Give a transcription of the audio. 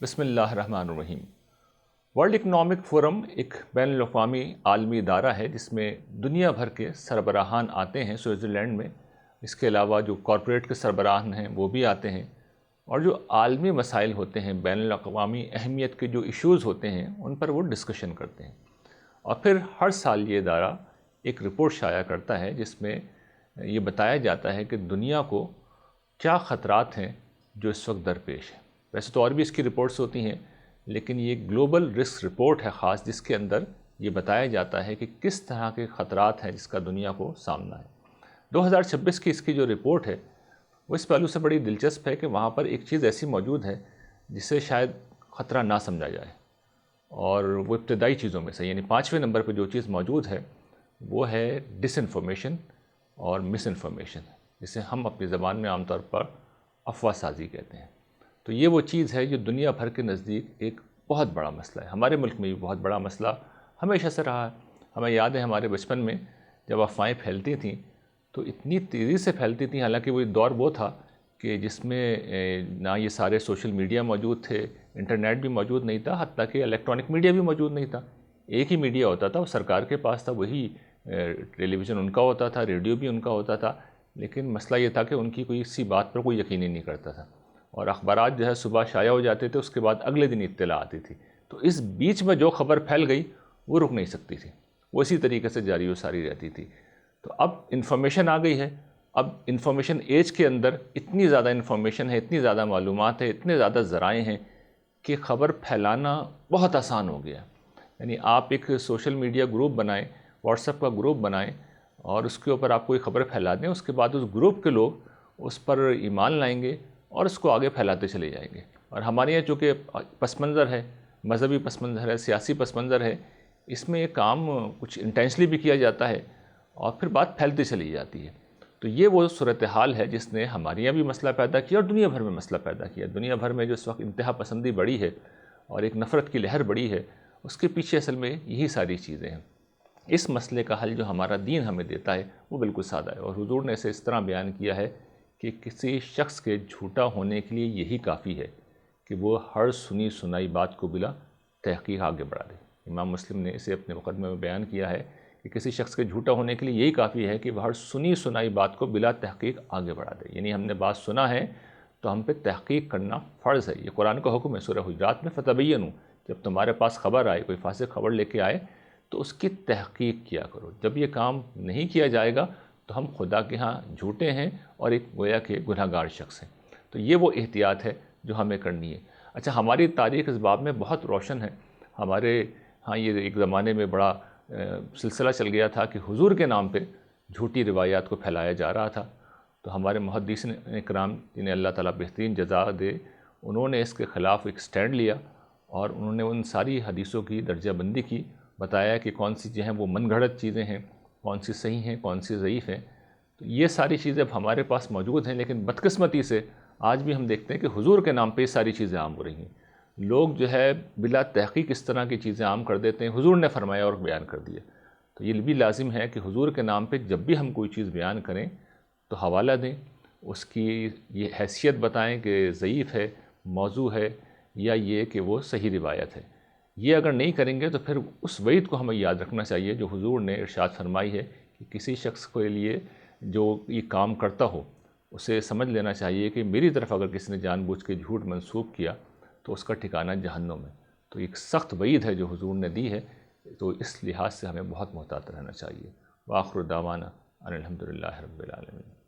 بسم اللہ الرحمن الرحیم۔ ورلڈ اکنامک فورم ایک بین الاقوامی عالمی ادارہ ہے جس میں دنیا بھر کے سربراہان آتے ہیں سوئٹزرلینڈ میں۔ اس کے علاوہ جو کارپوریٹ کے سربراہان ہیں وہ بھی آتے ہیں، اور جو عالمی مسائل ہوتے ہیں، بین الاقوامی اہمیت کے جو ایشوز ہوتے ہیں ان پر وہ ڈسکشن کرتے ہیں۔ اور پھر ہر سال یہ ادارہ ایک رپورٹ شائع کرتا ہے جس میں یہ بتایا جاتا ہے کہ دنیا کو کیا خطرات ہیں جو اس وقت درپیش ہیں۔ ویسے تو اور بھی اس کی رپورٹس ہوتی ہیں، لیکن یہ گلوبل رسک رپورٹ ہے خاص، جس کے اندر یہ بتایا جاتا ہے کہ کس طرح کے خطرات ہیں جس کا دنیا کو سامنا ہے۔ 2026 کی اس کی جو رپورٹ ہے وہ اس پہلو سے بڑی دلچسپ ہے کہ وہاں پر ایک چیز ایسی موجود ہے جسے شاید خطرہ نہ سمجھا جائے، اور وہ ابتدائی چیزوں میں سے، یعنی 5ویں نمبر پہ جو چیز موجود ہے وہ ہے ڈس انفارمیشن اور مس انفارمیشن، جسے ہم اپنی زبان میں عام طور پر افواہ سازی کہتے ہیں۔ تو یہ وہ چیز ہے جو دنیا بھر کے نزدیک ایک بہت بڑا مسئلہ ہے۔ ہمارے ملک میں بھی بہت بڑا مسئلہ ہمیشہ سے رہا ہے۔ ہمیں یاد ہے ہمارے بچپن میں جب افواہیں پھیلتی تھیں تو اتنی تیزی سے پھیلتی تھیں، حالانکہ وہ دور وہ تھا کہ جس میں نہ یہ سارے سوشل میڈیا موجود تھے، انٹرنیٹ بھی موجود نہیں تھا، حتیٰ کہ الیکٹرانک میڈیا بھی موجود نہیں تھا۔ ایک ہی میڈیا ہوتا تھا، وہ سرکار کے پاس تھا، وہی ٹیلی ویژن ان کا ہوتا تھا، ریڈیو بھی ان کا ہوتا تھا، لیکن مسئلہ یہ تھا کہ ان کی کوئی اسی بات پر کوئی یقین ہی نہیں کرتا تھا، اور اخبارات جو ہے صبح شائع ہو جاتے تھے، اس کے بعد اگلے دن اطلاع آتی تھی۔ تو اس بیچ میں جو خبر پھیل گئی وہ رک نہیں سکتی تھی، وہ اسی طریقے سے جاری و ساری رہتی تھی۔ تو اب انفارمیشن آ گئی ہے، اب انفارمیشن ایج کے اندر اتنی زیادہ انفارمیشن ہے، اتنی زیادہ معلومات ہے، اتنے زیادہ ذرائع ہیں کہ خبر پھیلانا بہت آسان ہو گیا ہے۔ یعنی آپ ایک سوشل میڈیا گروپ بنائیں، واٹس ایپ کا گروپ بنائیں، اور اس کے اوپر آپ کوئی خبر پھیلا دیں، اس کے بعد اس گروپ کے لوگ اس پر ایمان لائیں گے اور اس کو آگے پھیلاتے چلے جائیں گے۔ اور ہمارے یہاں چونکہ پس منظر ہے، مذہبی پس منظر ہے، سیاسی پس منظر ہے، اس میں یہ کام کچھ انٹینشنلی بھی کیا جاتا ہے اور پھر بات پھیلتی چلی جاتی ہے۔ تو یہ وہ صورتحال ہے جس نے ہمارے یہاں بھی مسئلہ پیدا کیا اور دنیا بھر میں مسئلہ پیدا کیا۔ دنیا بھر میں جو اس وقت انتہا پسندی بڑھی ہے اور ایک نفرت کی لہر بڑھی ہے، اس کے پیچھے اصل میں یہی ساری چیزیں ہیں۔ اس مسئلے کا حل جو ہمارا دین ہمیں دیتا ہے وہ بالکل سادہ ہے، اور حضور نے اسے اس طرح بیان کیا ہے کہ کسی شخص کے جھوٹا ہونے کے لیے یہی کافی ہے کہ وہ ہر سنی سنائی بات کو بلا تحقیق آگے بڑھا دے۔ امام مسلم نے اسے اپنے مقدمے میں بیان کیا ہے کہ کسی شخص کے جھوٹا ہونے کے لیے یہی کافی ہے کہ وہ ہر سنی سنائی بات کو بلا تحقیق آگے بڑھا دے۔ یعنی ہم نے بات سنا ہے تو ہم پہ تحقیق کرنا فرض ہے۔ یہ قرآن کا حکم ہے سورہ حجرات میں، فتبینوا، جب تمہارے پاس خبر آئے، کوئی فاسق خبر لے کے آئے تو اس کی تحقیق کیا کرو۔ جب یہ کام نہیں کیا جائے گا تو ہم خدا کے ہاں جھوٹے ہیں اور ایک گویا کہ گناہ گار شخص ہیں۔ تو یہ وہ احتیاط ہے جو ہمیں کرنی ہے۔ اچھا، ہماری تاریخ اس باب میں بہت روشن ہے۔ ہمارے ہاں یہ ایک زمانے میں بڑا سلسلہ چل گیا تھا کہ حضور کے نام پہ جھوٹی روایات کو پھیلایا جا رہا تھا۔ تو ہمارے محدثین اکرام، جنہیں اللہ تعالیٰ بہترین جزا دے، انہوں نے اس کے خلاف ایک سٹینڈ لیا اور انہوں نے ان ساری حدیثوں کی درجہ بندی کی، بتایا کہ کون سی جو ہیں وہ من گھڑت چیزیں ہیں، کون سی صحیح ہیں، کون سی ضعیف ہیں۔ تو یہ ساری چیزیں اب ہمارے پاس موجود ہیں، لیکن بدقسمتی سے آج بھی ہم دیکھتے ہیں کہ حضور کے نام پہ یہ ساری چیزیں عام ہو رہی ہیں۔ لوگ جو ہے بلا تحقیق اس طرح کی چیزیں عام کر دیتے ہیں، حضور نے فرمایا اور بیان کر دیا۔ تو یہ بھی لازم ہے کہ حضور کے نام پہ جب بھی ہم کوئی چیز بیان کریں تو حوالہ دیں، اس کی یہ حیثیت بتائیں کہ ضعیف ہے، موضوع ہے، یا یہ کہ وہ صحیح روایت ہے۔ یہ اگر نہیں کریں گے تو پھر اس وعید کو ہمیں یاد رکھنا چاہیے جو حضور نے ارشاد فرمائی ہے کہ کسی شخص کے لیے جو یہ کام کرتا ہو اسے سمجھ لینا چاہیے کہ میری طرف اگر کسی نے جان بوجھ کے جھوٹ منسوب کیا تو اس کا ٹھکانہ جہنم ہے۔ تو ایک سخت وعید ہے جو حضور نے دی ہے، تو اس لحاظ سے ہمیں بہت محتاط رہنا چاہیے۔ وآخر دعوانا ان الحمد للہ رب العالمین۔